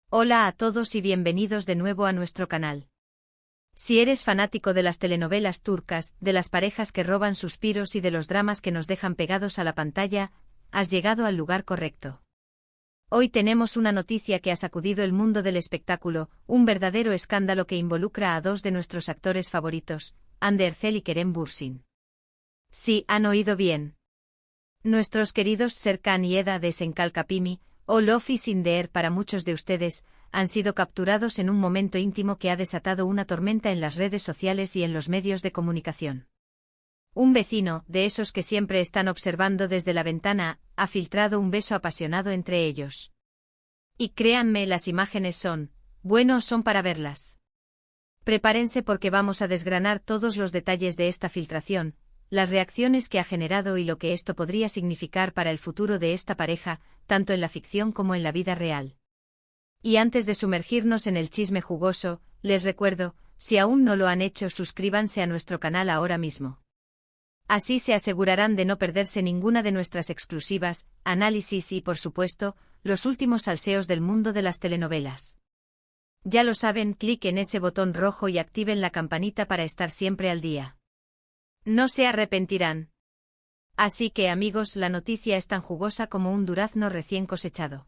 Hola a todos y bienvenidos de nuevo a nuestro canal. Si eres fanático de las telenovelas turcas, de las parejas que roban suspiros y de los dramas que nos dejan pegados a la pantalla, has llegado al lugar correcto. Hoy tenemos una noticia que ha sacudido el mundo del espectáculo, un verdadero escándalo que involucra a dos de nuestros actores favoritos, Hande Erçel y Kerem Bürsin. Sí, han oído bien. Nuestros queridos Serkan y Eda de Senkalkapimi, o Lofi Sindeer para muchos de ustedes, han sido capturados en un momento íntimo que ha desatado una tormenta en las redes sociales y en los medios de comunicación. Un vecino, de esos que siempre están observando desde la ventana, ha filtrado un beso apasionado entre ellos. Y créanme, las imágenes son para verlas. Prepárense porque vamos a desgranar todos los detalles de esta filtración, las reacciones que ha generado y lo que esto podría significar para el futuro de esta pareja, tanto en la ficción como en la vida real. Y antes de sumergirnos en el chisme jugoso, les recuerdo, si aún no lo han hecho, suscríbanse a nuestro canal ahora mismo. Así se asegurarán de no perderse ninguna de nuestras exclusivas, análisis y, por supuesto, los últimos salseos del mundo de las telenovelas. Ya lo saben, clic en ese botón rojo y activen la campanita para estar siempre al día. No se arrepentirán. Así que, amigos, la noticia es tan jugosa como un durazno recién cosechado.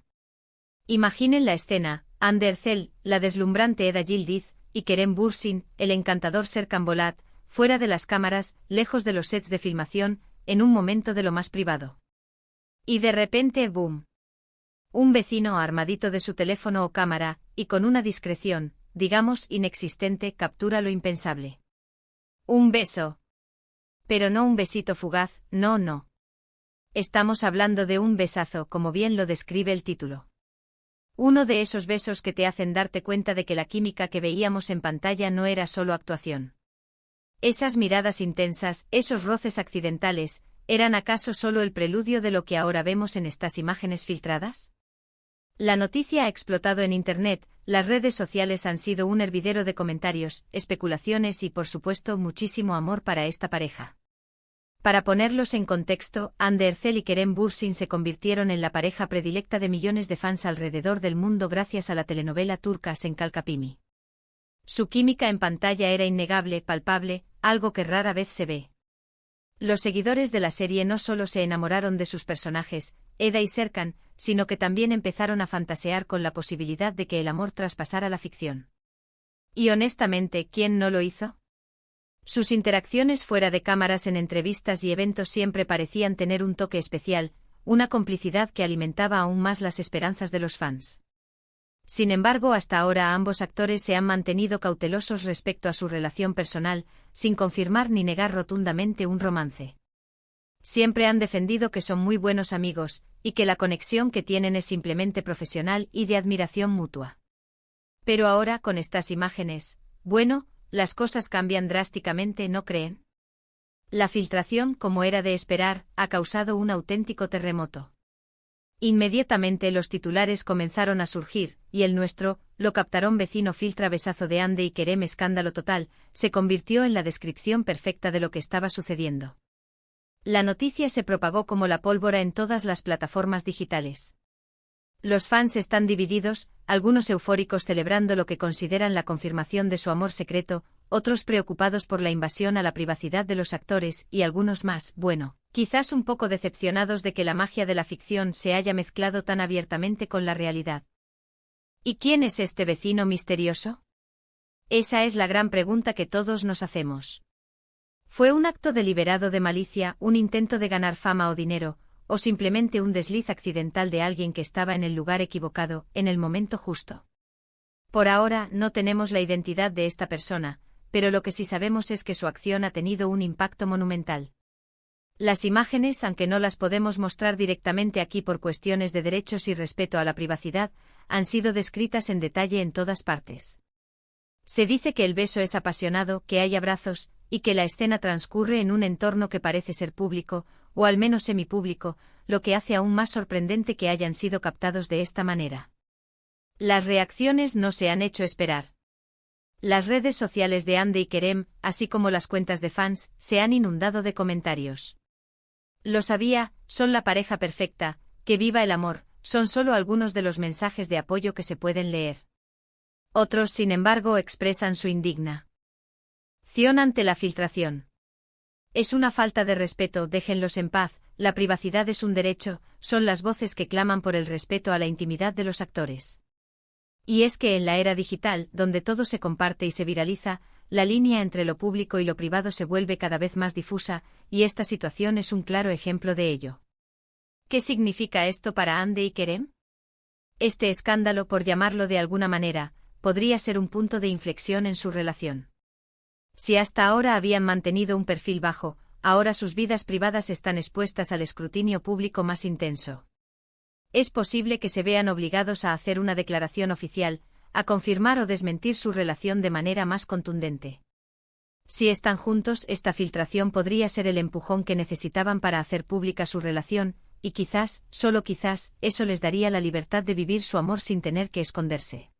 Imaginen la escena: Hande Erçel, la deslumbrante Eda Yildiz, y Kerem Bürsin, el encantador Serkan Bolat, fuera de las cámaras, lejos de los sets de filmación, en un momento de lo más privado. Y de repente, ¡boom! Un vecino armadito de su teléfono o cámara, y con una discreción, digamos, inexistente, captura lo impensable. Un beso. Pero no un besito fugaz, no. Estamos hablando de un besazo, como bien lo describe el título. Uno de esos besos que te hacen darte cuenta de que la química que veíamos en pantalla no era solo actuación. Esas miradas intensas, esos roces accidentales, ¿eran acaso solo el preludio de lo que ahora vemos en estas imágenes filtradas? La noticia ha explotado en Internet, las redes sociales han sido un hervidero de comentarios, especulaciones y, por supuesto, muchísimo amor para esta pareja. Para ponerlos en contexto, Hande Erçel y Kerem Bürsin se convirtieron en la pareja predilecta de millones de fans alrededor del mundo gracias a la telenovela turca Senkalkapimi. Su química en pantalla era innegable, palpable, algo que rara vez se ve. Los seguidores de la serie no solo se enamoraron de sus personajes, Eda y Serkan, sino que también empezaron a fantasear con la posibilidad de que el amor traspasara la ficción. Y honestamente, ¿quién no lo hizo? Sus interacciones fuera de cámaras en entrevistas y eventos siempre parecían tener un toque especial, una complicidad que alimentaba aún más las esperanzas de los fans. Sin embargo, hasta ahora ambos actores se han mantenido cautelosos respecto a su relación personal, sin confirmar ni negar rotundamente un romance. Siempre han defendido que son muy buenos amigos, y que la conexión que tienen es simplemente profesional y de admiración mutua. Pero ahora, con estas imágenes, las cosas cambian drásticamente, ¿no creen? La filtración, como era de esperar, ha causado un auténtico terremoto. Inmediatamente los titulares comenzaron a surgir, y el nuestro, lo captaron vecino filtra besazo de Hande y Kerem escándalo total, se convirtió en la descripción perfecta de lo que estaba sucediendo. La noticia se propagó como la pólvora en todas las plataformas digitales. Los fans están divididos, algunos eufóricos celebrando lo que consideran la confirmación de su amor secreto, otros preocupados por la invasión a la privacidad de los actores y algunos más, quizás un poco decepcionados de que la magia de la ficción se haya mezclado tan abiertamente con la realidad. ¿Y quién es este vecino misterioso? Esa es la gran pregunta que todos nos hacemos. ¿Fue un acto deliberado de malicia, un intento de ganar fama o dinero, o simplemente un desliz accidental de alguien que estaba en el lugar equivocado, en el momento justo? Por ahora no tenemos la identidad de esta persona, pero lo que sí sabemos es que su acción ha tenido un impacto monumental. Las imágenes, aunque no las podemos mostrar directamente aquí por cuestiones de derechos y respeto a la privacidad, han sido descritas en detalle en todas partes. Se dice que el beso es apasionado, que hay abrazos, y que la escena transcurre en un entorno que parece ser público, o al menos semipúblico, lo que hace aún más sorprendente que hayan sido captados de esta manera. Las reacciones no se han hecho esperar. Las redes sociales de Hande y Kerem, así como las cuentas de fans, se han inundado de comentarios. Lo sabía, son la pareja perfecta, que viva el amor, son solo algunos de los mensajes de apoyo que se pueden leer. Otros, sin embargo, expresan su indignación ante la filtración. Es una falta de respeto, déjenlos en paz, la privacidad es un derecho, son las voces que claman por el respeto a la intimidad de los actores. Y es que en la era digital, donde todo se comparte y se viraliza, la línea entre lo público y lo privado se vuelve cada vez más difusa, y esta situación es un claro ejemplo de ello. ¿Qué significa esto para Hande y Kerem? Este escándalo, por llamarlo de alguna manera, podría ser un punto de inflexión en su relación. Si hasta ahora habían mantenido un perfil bajo, ahora sus vidas privadas están expuestas al escrutinio público más intenso. Es posible que se vean obligados a hacer una declaración oficial, a confirmar o desmentir su relación de manera más contundente. Si están juntos, esta filtración podría ser el empujón que necesitaban para hacer pública su relación, y quizás, solo quizás, eso les daría la libertad de vivir su amor sin tener que esconderse.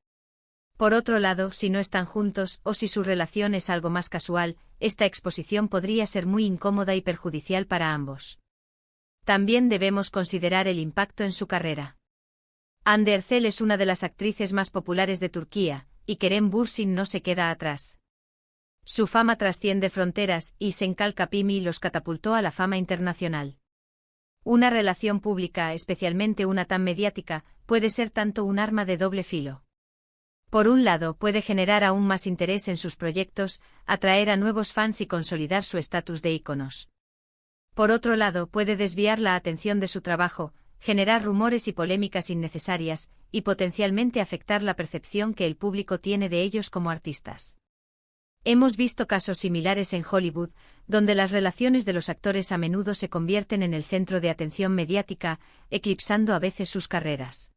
Por otro lado, si no están juntos, o si su relación es algo más casual, esta exposición podría ser muy incómoda y perjudicial para ambos. También debemos considerar el impacto en su carrera. Hande Erçel es una de las actrices más populares de Turquía, y Kerem Bürsin no se queda atrás. Su fama trasciende fronteras, y Şenkal Kapimi los catapultó a la fama internacional. Una relación pública, especialmente una tan mediática, puede ser tanto un arma de doble filo. Por un lado, puede generar aún más interés en sus proyectos, atraer a nuevos fans y consolidar su estatus de íconos. Por otro lado, puede desviar la atención de su trabajo, generar rumores y polémicas innecesarias, y potencialmente afectar la percepción que el público tiene de ellos como artistas. Hemos visto casos similares en Hollywood, donde las relaciones de los actores a menudo se convierten en el centro de atención mediática, eclipsando a veces sus carreras.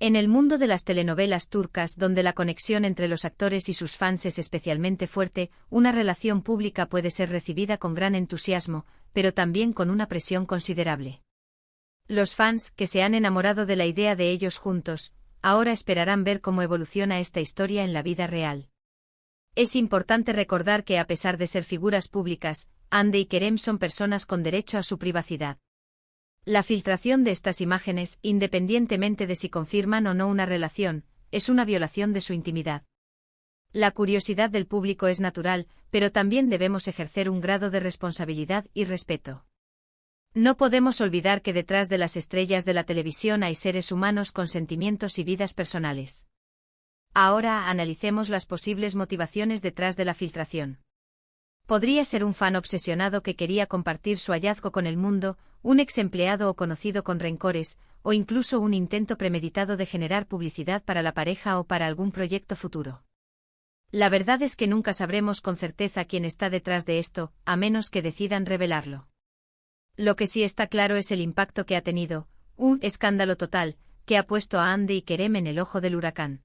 En el mundo de las telenovelas turcas, donde la conexión entre los actores y sus fans es especialmente fuerte, una relación pública puede ser recibida con gran entusiasmo, pero también con una presión considerable. Los fans, que se han enamorado de la idea de ellos juntos, ahora esperarán ver cómo evoluciona esta historia en la vida real. Es importante recordar que a pesar de ser figuras públicas, Hande y Kerem son personas con derecho a su privacidad. La filtración de estas imágenes, independientemente de si confirman o no una relación, es una violación de su intimidad. La curiosidad del público es natural, pero también debemos ejercer un grado de responsabilidad y respeto. No podemos olvidar que detrás de las estrellas de la televisión hay seres humanos con sentimientos y vidas personales. Ahora analicemos las posibles motivaciones detrás de la filtración. Podría ser un fan obsesionado que quería compartir su hallazgo con el mundo, un ex empleado o conocido con rencores, o incluso un intento premeditado de generar publicidad para la pareja o para algún proyecto futuro. La verdad es que nunca sabremos con certeza quién está detrás de esto, a menos que decidan revelarlo. Lo que sí está claro es el impacto que ha tenido, un escándalo total, que ha puesto a Hande y Kerem en el ojo del huracán.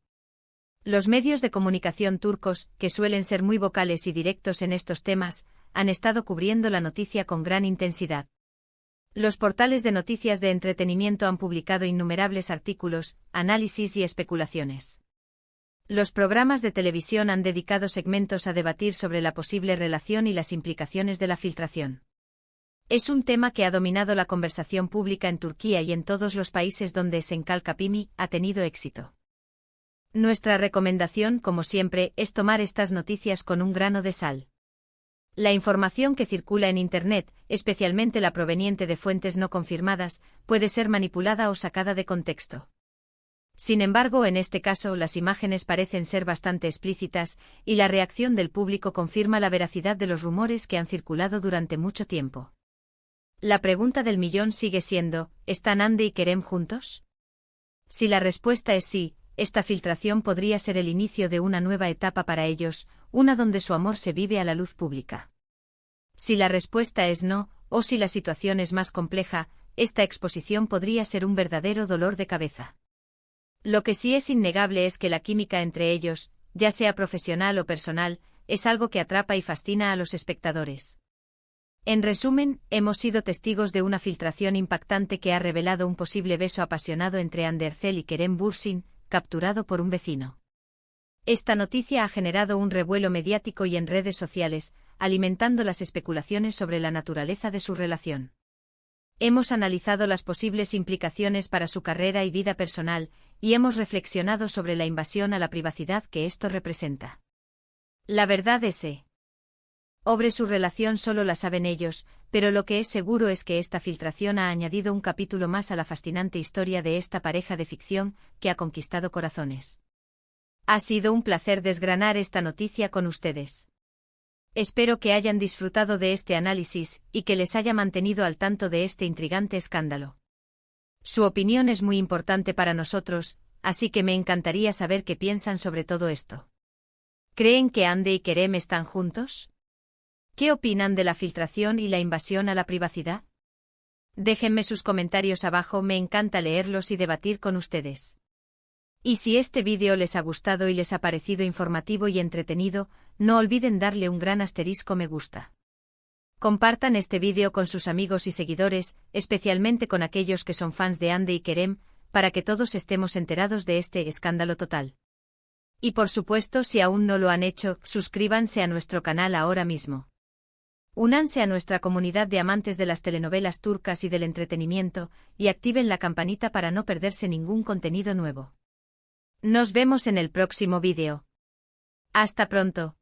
Los medios de comunicación turcos, que suelen ser muy vocales y directos en estos temas, han estado cubriendo la noticia con gran intensidad. Los portales de noticias de entretenimiento han publicado innumerables artículos, análisis y especulaciones. Los programas de televisión han dedicado segmentos a debatir sobre la posible relación y las implicaciones de la filtración. Es un tema que ha dominado la conversación pública en Turquía y en todos los países donde Şenkal Kapimi ha tenido éxito. Nuestra recomendación, como siempre, es tomar estas noticias con un grano de sal. La información que circula en Internet, especialmente la proveniente de fuentes no confirmadas, puede ser manipulada o sacada de contexto. Sin embargo, en este caso, las imágenes parecen ser bastante explícitas, y la reacción del público confirma la veracidad de los rumores que han circulado durante mucho tiempo. La pregunta del millón sigue siendo, ¿están Hande y Kerem juntos? Si la respuesta es sí, esta filtración podría ser el inicio de una nueva etapa para ellos, una donde su amor se vive a la luz pública. Si la respuesta es no, o si la situación es más compleja, esta exposición podría ser un verdadero dolor de cabeza. Lo que sí es innegable es que la química entre ellos, ya sea profesional o personal, es algo que atrapa y fascina a los espectadores. En resumen, hemos sido testigos de una filtración impactante que ha revelado un posible beso apasionado entre Hande Erçel y Kerem Bürsin, capturado por un vecino. Esta noticia ha generado un revuelo mediático y en redes sociales, alimentando las especulaciones sobre la naturaleza de su relación. Hemos analizado las posibles implicaciones para su carrera y vida personal, y hemos reflexionado sobre la invasión a la privacidad que esto representa. La verdad es sobre su relación solo la saben ellos, pero lo que es seguro es que esta filtración ha añadido un capítulo más a la fascinante historia de esta pareja de ficción que ha conquistado corazones. Ha sido un placer desgranar esta noticia con ustedes. Espero que hayan disfrutado de este análisis y que les haya mantenido al tanto de este intrigante escándalo. Su opinión es muy importante para nosotros, así que me encantaría saber qué piensan sobre todo esto. ¿Creen que Andy y Kerem están juntos? ¿Qué opinan de la filtración y la invasión a la privacidad? Déjenme sus comentarios abajo, me encanta leerlos y debatir con ustedes. Y si este vídeo les ha gustado y les ha parecido informativo y entretenido, no olviden darle un gran asterisco me gusta. Compartan este vídeo con sus amigos y seguidores, especialmente con aquellos que son fans de Andy y Kerem, para que todos estemos enterados de este escándalo total. Y por supuesto, si aún no lo han hecho, suscríbanse a nuestro canal ahora mismo. Únanse a nuestra comunidad de amantes de las telenovelas turcas y del entretenimiento, y activen la campanita para no perderse ningún contenido nuevo. Nos vemos en el próximo vídeo. Hasta pronto.